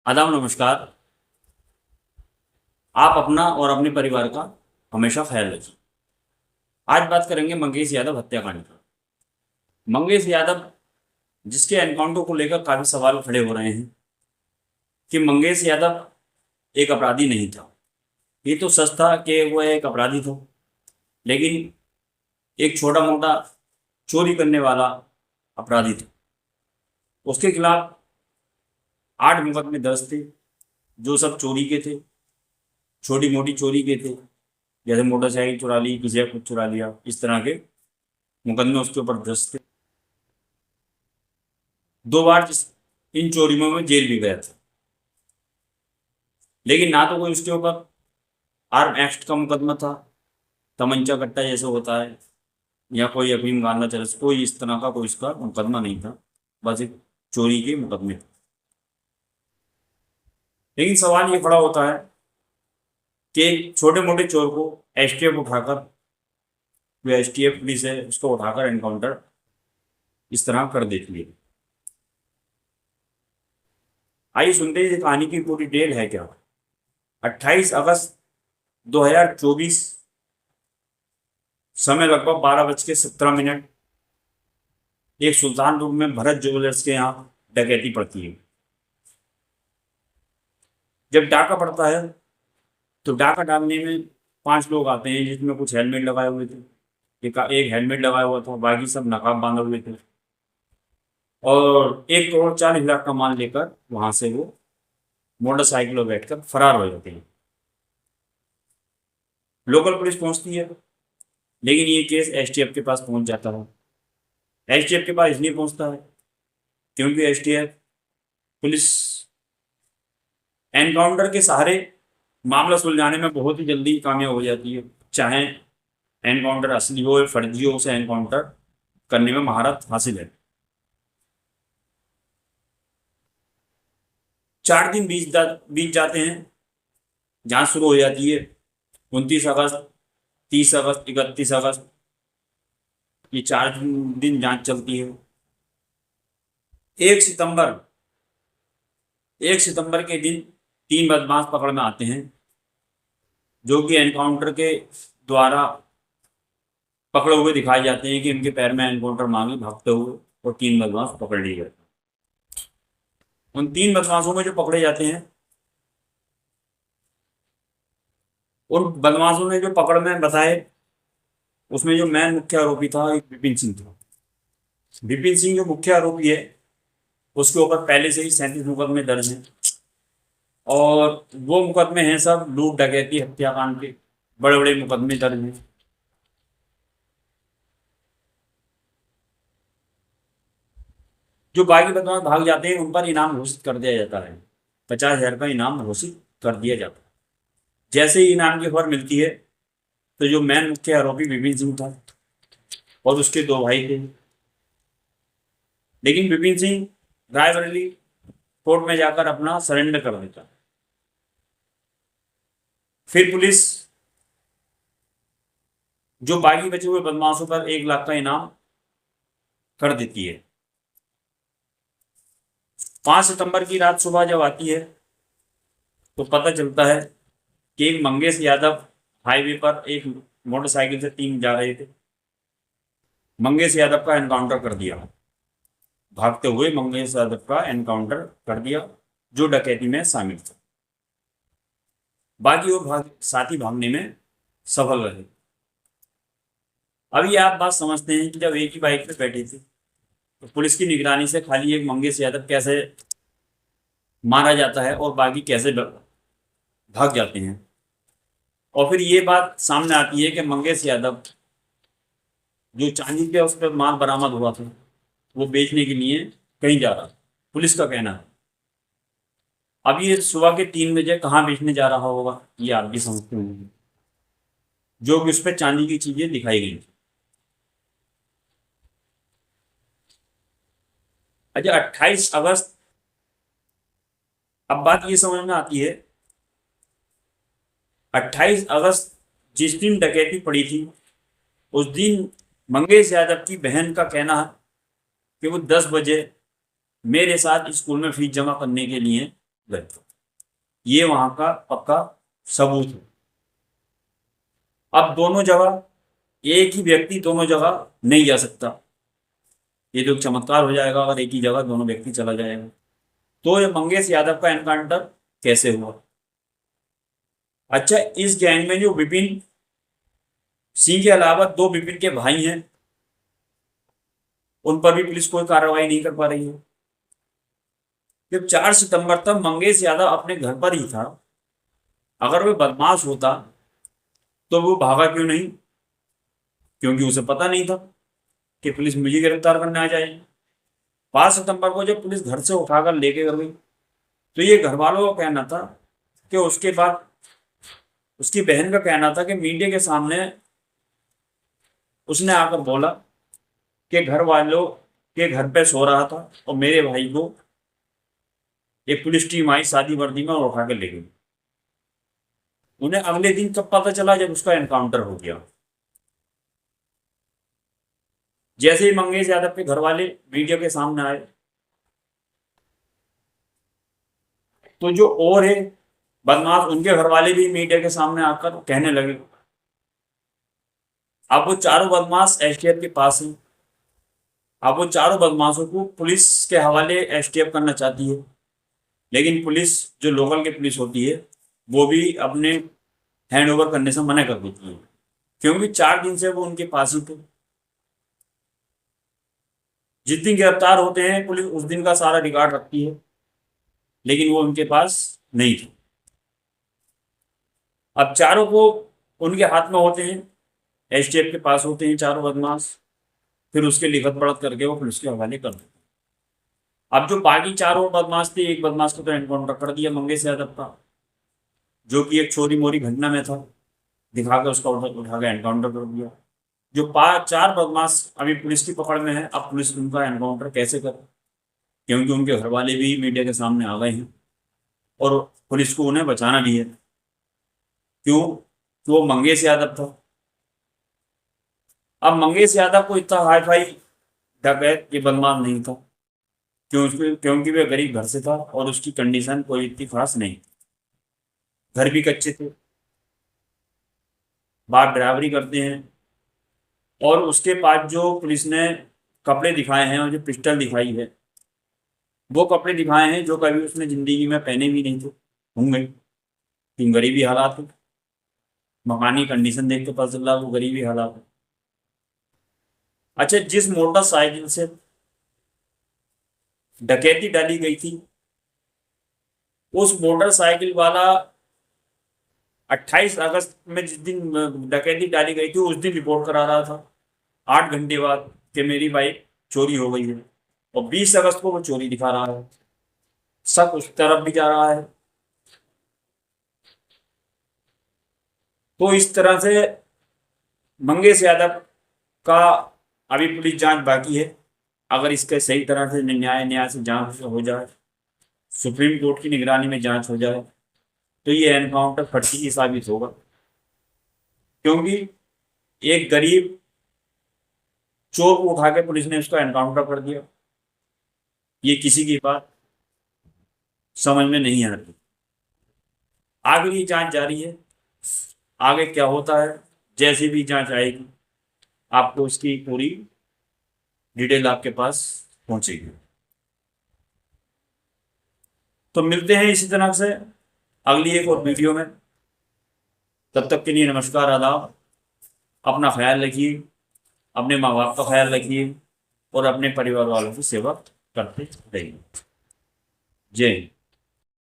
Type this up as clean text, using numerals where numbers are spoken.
आदाब नमस्कार। आप अपना और अपने परिवार का हमेशा ख्याल रखिए। आज बात करेंगे मंगेश यादव हत्याकांड पर। मंगेश यादव जिसके एनकाउंटर को लेकर काफी सवाल खड़े हो रहे हैं कि मंगेश यादव एक अपराधी नहीं था। ये तो सच था कि वो एक अपराधी था, लेकिन एक छोटा मोटा चोरी करने वाला अपराधी था। उसके खिलाफ 8 मुकदमे दर्ज थे, जो सब चोरी के थे, छोटी मोटी चोरी के थे। जैसे मोटरसाइकिल चुरा ली, किसी का कुछ चुरा लिया, इस तरह के मुकदमे उसके ऊपर दर्ज थे। 2 बार इन चोरियों में जेल भी गया था, लेकिन ना तो कोई उसके ऊपर आर्म एक्ट का मुकदमा था, तमंचा कट्टा जैसे होता है, या कोई अफीम गांजा चरस, कोई इस तरह का कोई उसका मुकदमा नहीं था। बस एक चोरी के मुकदमे थे। लेकिन सवाल ये खड़ा होता है कि छोटे मोटे चोर को एसटीएफ उठाकर, जो एसटीएफ पुलिस है उसको उठाकर एनकाउंटर इस तरह कर देती है। आइए सुनते हैं इस कहानी की पूरी डिटेल है क्या। 28 अगस्त 2024, समय लगभग 12:17, एक सुल्तानपुर में भरत ज्वेलर्स के यहाँ डकैती पड़ती है। जब डाका पड़ता है तो डाका डालने में 5 लोग आते हैं, जिसमें कुछ हेलमेट लगाए हुए थे। एक हेलमेट लगाया हुआ था, बाकी सब नकाब बांधे हुए थे, और 1,40,00,000 का माल लेकर वहां से वो मोटरसाइकिल पर बैठकर फरार हो जाते हैं। लोकल पुलिस पहुंचती है, लेकिन ये केस एसटीएफ के पास पहुंच जाता है। एसटीएफ के पास इसलिए पहुंचता है क्योंकि एसटीएफ पुलिस एनकाउंटर के सहारे मामला सुलझाने में बहुत ही जल्दी कामयाब हो जाती है। चाहे एनकाउंटर असली हो या फर्जी हो, उसे एनकाउंटर करने में महारत हासिल है। 4 दिन बीत जाते हैं। जांच शुरू हो जाती है 29 अगस्त, 30 अगस्त, 31 अगस्त, ये 4 दिन जांच चलती है। 1 सितंबर 1 सितंबर के दिन 3 बदमाश पकड़ में आते हैं, जो कि एनकाउंटर के द्वारा पकड़े हुए दिखाए जाते हैं कि इनके पैर में एनकाउंटर मांगे भागते हुए, और 3 बदमाश पकड़ लिए गए। उन 3 बदमाशों में जो पकड़े जाते हैं, उन बदमाशों ने जो पकड़ में बताए, उसमें जो मेन मुख्य आरोपी था एक विपिन सिंह था। विपिन सिंह जो मुख्य आरोपी है, उसके ऊपर पहले से ही 37 मुकदमे दर्ज हैं, और वो मुकदमे हैं सब लूट डकैती हत्याकांड के, बड़े बड़े मुकदमे दर्ज हैं। जो बाकी बदमाश भाग जाते हैं, उन पर इनाम घोषित कर दिया जाता है। 50,000 का इनाम घोषित कर दिया जाता है। जैसे ही इनाम की खबर मिलती है, तो जो मेन मुख्य आरोपी विपिन सिंह था और उसके 2 भाई थे, लेकिन विपिन सिंह रायबरेली कोर्ट में जाकर अपना सरेंडर कर देता। फिर पुलिस जो बाकी बचे हुए बदमाशों पर 1 लाख का इनाम कर देती है। 5 सितंबर की रात सुबह जब आती है, तो पता चलता है कि एक मंगेश यादव हाईवे पर एक मोटरसाइकिल से 3 जा रहे थे। मंगेश यादव का एनकाउंटर कर दिया, भागते हुए मंगेश यादव का एनकाउंटर कर दिया, जो डकैती में शामिल था। बाकी वो साथी भागने में सफल रहे। अभी आप बात समझते हैं कि जब एक ही बाइक पे बैठे थे, तो पुलिस की निगरानी से खाली एक मंगेश यादव कैसे मारा जाता है और बाकी कैसे भाग जाते हैं। और फिर ये बात सामने आती है कि मंगेश यादव जो चांदी पे उस पर माल बरामद हुआ था, वो बेचने के लिए कहीं जा रहा था, पुलिस का कहना है। अब ये सुबह के 3 बजे कहाँ बेचने जा रहा होगा, ये आप भी समझते होंगे, जो कि उस पर चांदी की चीजें दिखाई गई थी। अच्छा, 28 अगस्त, अब बात ये समझ में आती है, 28 अगस्त जिस दिन डकैती पड़ी थी, उस दिन मंगेश यादव की बहन का कहना है कि वो 10 बजे मेरे साथ स्कूल में फीस जमा करने के लिए गए। ये वहां का पक्का सबूत है। अब दोनों जगह एक ही व्यक्ति दोनों जगह नहीं जा सकता, ये तो चमत्कार हो जाएगा अगर एक ही जगह दोनों व्यक्ति चला जाएगा। तो ये मंगेश यादव का एनकाउंटर कैसे हुआ? अच्छा, इस गैंग में जो विपिन सिंह के अलावा दो विपिन के भाई हैं, उन पर भी पुलिस कोई कार्रवाई नहीं कर पा रही है। जब 4 सितंबर तक मंगेश यादव अपने घर पर ही था, अगर वो बदमाश होता तो वो भागा क्यों नहीं? क्योंकि उसे पता नहीं था कि पुलिस मुझे गिरफ्तार करने आ जाएगी। 5 सितंबर को जब पुलिस घर से उठाकर लेके गई, तो ये घर वालों का कहना था कि उसके बाद उसकी बहन का कहना था कि मीडिया के सामने उसने आकर बोला कि घर वालों के घर पे सो रहा था और मेरे भाई को एक पुलिस टीम आई शादी वर्दी में और उठा के ले गई। उन्हें अगले दिन कब पता चला? जब उसका एनकाउंटर हो गया। जैसे ही मंगेश यादव के घर वाले मीडिया के सामने आए, तो जो और है बदमाश, उनके घर वाले भी मीडिया के सामने आकर कहने लगे। अब वो चारों बदमाश एसटीएफ के पास हैं। अब वो चारों बदमाशों को पुलिस के हवाले एसटीएफ करना चाहती है, लेकिन पुलिस जो लोकल की पुलिस होती है वो भी अपने हैंड ओवर करने से मना कर देती है, क्योंकि 4 दिन से वो उनके पास ही थे। जिस दिन गिरफ्तार होते हैं पुलिस उस दिन का सारा रिकॉर्ड रखती है, लेकिन वो उनके पास नहीं थे। अब चारों को उनके हाथ में होते हैं, एसटीएफ के पास होते हैं चारों बदमाश, फिर उसके लिखत पढ़त करके वो पुलिस के हवाले कर देते हैं। अब जो बाकी चारों बदमाश थे, एक बदमाश को तो एनकाउंटर कर दिया मंगेश यादव का, जो कि एक छोरी मोरी घटना में था, दिखा के उसका उठा के एनकाउंटर कर दिया। जो 4 बदमाश अभी पुलिस की पकड़ में है, अब पुलिस उनका एनकाउंटर कैसे करे? क्योंकि उनके घर वाले भी मीडिया के सामने आ गए हैं और पुलिस को उन्हें बचाना भी है। क्यों? तो वो मंगेश यादव था। अब मंगेश यादव को इतना हाई फाई डकैत ये बदमाश नहीं था, क्योंकि वह गरीब घर से था और उसकी कंडीशन कोई इतनी खास नहीं। घर भी कच्चे थे, बाप ड्राइवरी करते हैं, और उसके बाद जो पुलिस ने कपड़े दिखाए हैं और जो पिस्टल दिखाई है, वो कपड़े दिखाए हैं जो कभी उसने जिंदगी में पहने भी नहीं थे होंगे, कि गरीबी हालात है। मकानी कंडीशन देख के पता चल रहा वो गरीबी हालात है। अच्छा, जिस मोटरसाइकिल से डकैती डाली गई थी, उस मोटरसाइकिल वाला 28 अगस्त में जिस दिन डकैती डाली गई थी उस दिन रिपोर्ट करा रहा था 8 घंटे बाद कि मेरी बाइक चोरी हो गई है, और 20 अगस्त को वो चोरी दिखा रहा है। शक उस तरफ भी जा रहा है। तो इस तरह से मंगेश यादव का अभी पुलिस जांच बाकी है। अगर इसके सही तरह से न्याय से जांच हो जाए, सुप्रीम कोर्ट की निगरानी में जांच हो जाए, तो ये एनकाउंटर फर्जी साबित होगा, क्योंकि एक गरीब चोर को उठा के पुलिस ने उसका एनकाउंटर कर दिया। ये किसी की बात समझ में नहीं आ रही। आगे ये जांच जारी है, आगे क्या होता है, जैसी भी जांच आएगी आपको उसकी पूरी डिटेल आपके पास पहुंचेगी। तो मिलते हैं इसी तरह से अगली एक और वीडियो में। तब तक के लिए नमस्कार, आदाब। अपना ख्याल रखिए, अपने माँ बाप का ख्याल रखिए और अपने परिवार वालों की सेवा करते रहिए। जय हिंद।